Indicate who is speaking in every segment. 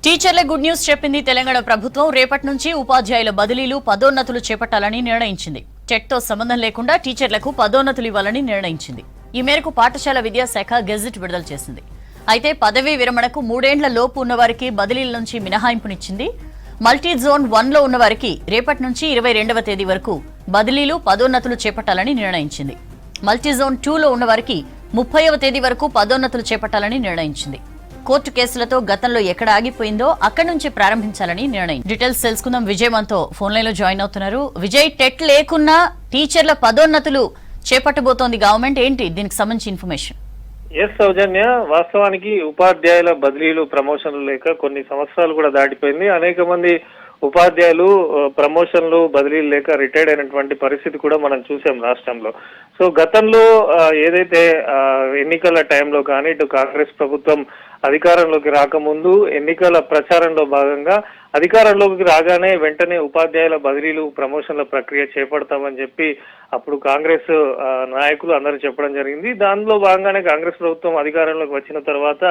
Speaker 1: టీచర్ల good news చెప్పింది తెలంగాణ ప్రభుత్వం. రేపటి నుంచి ఉపాధ్యాయుల బదిలీలు పదోన్నతులు చేపట్టాలని నిర్ణయించింది. టెట్తో సంబంధం లేకుండా టీచర్లకు పదోన్నతులు ఇవ్వాలని నిర్ణయించింది. ఈ మేరకు పాఠశాల విద్యాశాఖ గెజిట్ విడుదల చేసింది. అయితే పదవీ విరమణకు 3 ఏళ్ల లోపు ఉన్నవారికి బదిలీల నుంచి మినహాయింపునిచ్చింది. మల్టీ జోన్ 1లో ఉన్నవారికి రేపటి నుంచి 22వ తేదీ వరకు బదిలీలు పదోన్నతులు చేపట్టాలని నిర్ణయించింది. మల్టీ జోన్ 2లో ఉన్నవారికి 30వ తేదీ వరకు పదోన్నతులు చేపట్టాలని నిర్ణయించింది. కోర్టు కేసులతో గతంలో ఎక్కడ ఆగిపోయిందో అక్కడి నుంచి ప్రారంభించాలని నిర్ణయం. డీటెయిల్స్ తెలుసుకుందాం. విజయ్ మనతో ఫోన్ లైన్ లో జాయిన్ అవుతున్నారు. విజయ్, టెట్ లేకున్నా టీచర్ల పదోన్నతులు చేపట్టబోతోంది గవర్నమెంట్, ఏంటి దీనికి సంబంధించి ఇన్ఫర్మేషన్?
Speaker 2: సౌజన్య, వాస్తవానికి ఉపాధ్యాయుల బదిలీలు ప్రమోషన్లు లేక కొన్ని సంవత్సరాలు కూడా దాటిపోయింది. అనేక మంది ఉపాధ్యాయులు ప్రమోషన్లు బదిలీలు లేక రిటైర్డ్ అయినటువంటి పరిస్థితి కూడా మనం చూసాం రాష్ట్రంలో. సో గతంలో ఏదైతే ఎన్నికల టైంలో కానీ ఇటు కాంగ్రెస్ ప్రభుత్వం అధికారంలోకి రాకముందు ఎన్నికల ప్రచారంలో భాగంగా అధికారంలోకి రాగానే వెంటనే ఉపాధ్యాయుల బదిలీలు ప్రమోషన్ల ప్రక్రియ చేపడతామని చెప్పి అప్పుడు కాంగ్రెస్ నాయకులు అందరూ చెప్పడం జరిగింది. దానిలో భాగంగానే కాంగ్రెస్ ప్రభుత్వం అధికారంలోకి వచ్చిన తర్వాత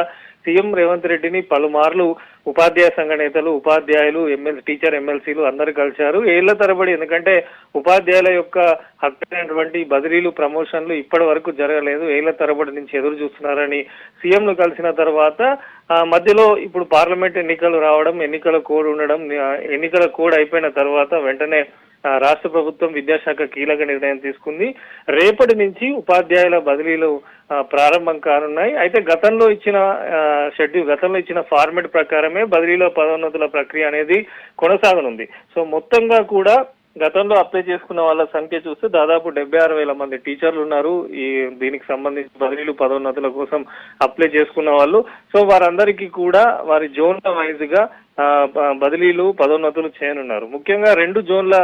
Speaker 2: సీఎం రేవంత్ రెడ్డిని పలుమార్లు ఉపాధ్యాయ సంఘ నేతలు, ఉపాధ్యాయులు, టీచర్ ఎమ్మెల్సీలు అందరూ కలిశారు ఏళ్ల తరబడి. ఎందుకంటే ఉపాధ్యాయుల యొక్క హక్కైనటువంటి బదిలీలు ప్రమోషన్లు ఇప్పటి వరకు జరగలేదు, ఏళ్ల తరబడి నుంచి ఎదురు చూస్తున్నారని సీఎంను కలిసిన తర్వాత మధ్యలో ఇప్పుడు పార్లమెంట్ ఎన్నికలు రావడం, ఎన్నికల కోడ్ ఉండడం, ఎన్నికల కోడ్ అయిపోయిన తర్వాత వెంటనే రాష్ట్ర ప్రభుత్వం విద్యాశాఖ కీలక నిర్ణయం తీసుకుంది. రేపటి నుంచి ఉపాధ్యాయుల బదిలీలు ప్రారంభం కానున్నాయి. అయితే గతంలో ఇచ్చిన ఫార్మెట్ ప్రకారమే బదిలీలో పదోన్నతుల ప్రక్రియ అనేది కొనసాగనుంది. సో మొత్తంగా కూడా గతంలో అప్లై చేసుకున్న వాళ్ళ సంఖ్య చూస్తే దాదాపు 76,000 మంది టీచర్లు ఉన్నారు దీనికి సంబంధించి బదిలీలు పదోన్నతుల కోసం అప్లై చేసుకున్న వాళ్ళు. సో వారందరికీ కూడా వారి జోన్ల వైజ్ గా బదిలీలు పదోన్నతులు చేయనున్నారు. ముఖ్యంగా 2 జోన్ల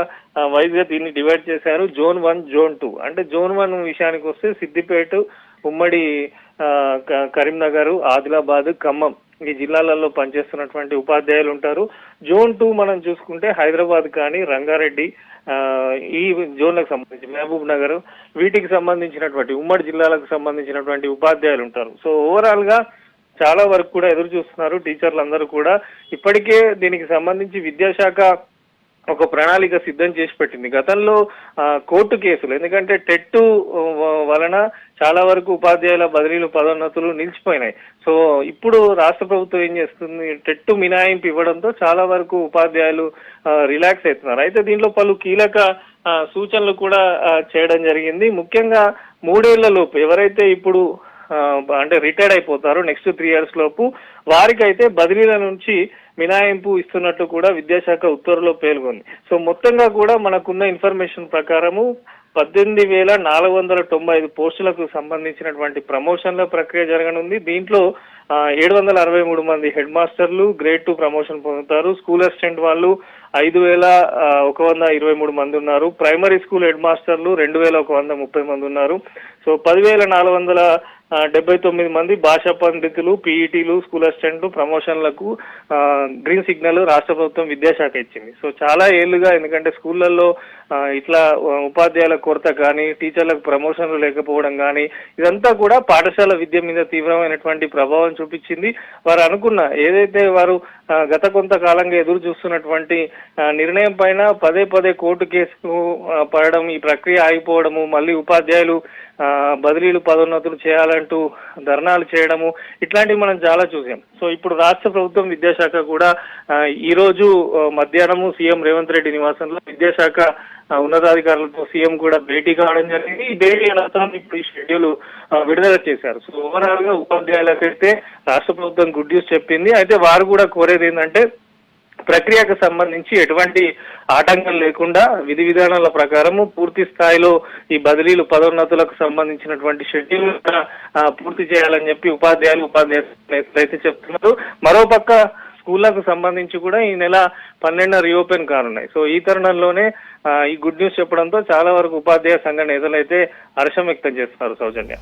Speaker 2: వైజ్ గా దీన్ని డివైడ్ చేశారు. Zone 1, zone 2. అంటే జోన్ 1 విషయానికి వస్తే సిద్దిపేట, ఉమ్మడి కరీంనగర్, ఆదిలాబాద్, ఖమ్మం ఈ జిల్లాలలో పనిచేస్తున్నటువంటి ఉపాధ్యాయులు ఉంటారు. జోన్ 2 మనం చూసుకుంటే హైదరాబాద్ కానీ, రంగారెడ్డి, ఈ జోన్లకు సంబంధించి మహబూబ్ నగర్, వీటికి సంబంధించినటువంటి ఉమ్మడి జిల్లాలకు సంబంధించినటువంటి ఉపాధ్యాయులు ఉంటారు. సో ఓవరాల్ గా చాలా వరకు కూడా ఎదురు చూస్తున్నారు టీచర్లందరూ కూడా. ఇప్పటికే దీనికి సంబంధించి విద్యాశాఖ ఒక ప్రణాళిక సిద్ధం చేసి పెట్టింది. గతంలో కోర్టు కేసులు, ఎందుకంటే టెట్ వలన చాలా వరకు ఉపాధ్యాయుల బదిలీలు పదోన్నతులు నిలిచిపోయినాయి. సో ఇప్పుడు రాష్ట్ర ప్రభుత్వం ఏం చేస్తుంది, టెట్ మినహాయింపు ఇవ్వడంతో చాలా వరకు ఉపాధ్యాయులు రిలాక్స్ అవుతున్నారు. అయితే దీంట్లో పలు కీలక సూచనలు కూడా చేయడం జరిగింది. ముఖ్యంగా 3 ఏళ్ల లోపు ఎవరైతే ఇప్పుడు అంటే రిటైర్డ్ అయిపోతారో నెక్స్ట్ 3 ఇయర్స్ లోపు వారికైతే బదిలీల నుంచి మినహాయింపు ఇస్తున్నట్టు కూడా విద్యాశాఖ ఉత్తర్వులో పేర్కొంది. సో మొత్తంగా కూడా మనకున్న ఇన్ఫర్మేషన్ ప్రకారము 18,495 పోస్టులకు సంబంధించినటువంటి ప్రమోషన్ల ప్రక్రియ జరగనుంది. దీంట్లో 763 మంది హెడ్ మాస్టర్లు గ్రేడ్ 2 ప్రమోషన్ పొందుతారు. స్కూల్ అసిస్టెంట్ వాళ్ళు 5,123 మంది ఉన్నారు. ప్రైమరీ స్కూల్ హెడ్ మాస్టర్లు 2,130 మంది ఉన్నారు. సో 10,479 మంది భాషా పండితులు, పీఈటీలు, స్కూల్ అసిస్టెంట్లు ప్రమోషన్లకు గ్రీన్ సిగ్నల్ రాష్ట్ర ప్రభుత్వం విద్యాశాఖ ఇచ్చింది. సో చాలా ఏళ్లుగా, ఎందుకంటే స్కూళ్లలో ఇట్లా ఉపాధ్యాయుల కొరత కానీ, టీచర్లకు ప్రమోషన్లు లేకపోవడం కానీ, ఇదంతా కూడా పాఠశాల విద్య మీద తీవ్రమైనటువంటి ప్రభావం చూపించింది. వారు అనుకున్న ఏదైతే వారు గత కొంతకాలంగా ఎదురు చూస్తున్నటువంటి నిర్ణయం పైన పదే కోర్టు కేసులు పడడం, ఈ ప్రక్రియ ఆగిపోవడము, మళ్ళీ ఉపాధ్యాయులు బదిలీలు పదోన్నతులు చేయాలంటూ ధర్నాలు చేయడము, ఇట్లాంటివి మనం చాలా చూసాం. సో ఇప్పుడు రాష్ట్ర ప్రభుత్వం విద్యాశాఖ కూడా ఈ రోజు మధ్యాహ్నము సీఎం రేవంత్ రెడ్డి నివాసంలో విద్యాశాఖ ఉన్నతాధికారులతో సీఎం కూడా భేటీ కావడం జరిగింది. ఈ భేటీ అనంతరం ఇప్పుడు ఈ షెడ్యూల్ విడుదల చేశారు. సో ఓవరాల్ గా ఉపాధ్యాయులకైతే రాష్ట్ర ప్రభుత్వం గుడ్ న్యూస్ చెప్పింది. అయితే వారు కూడా కోరేది ఏంటంటే ప్రక్రియకు సంబంధించి ఎటువంటి ఆటంకం లేకుండా విధి విధానాల ప్రకారము పూర్తి స్థాయిలో ఈ బదిలీలు పదోన్నతులకు సంబంధించినటువంటి షెడ్యూల్ పూర్తి చేయాలని చెప్పి ఉపాధ్యాయులు అయితే చెప్తున్నారు. మరోపక్క స్కూళ్లకు సంబంధించి కూడా ఈ నెల 12న రీఓపెన్ కానున్నాయి. సో ఈ తరుణంలోనే ఈ గుడ్ న్యూస్ చెప్పడంతో చాలా వరకు ఉపాధ్యాయ సంఘ నేతలు అయితే హర్షం వ్యక్తం చేస్తున్నారు. సౌజన్య.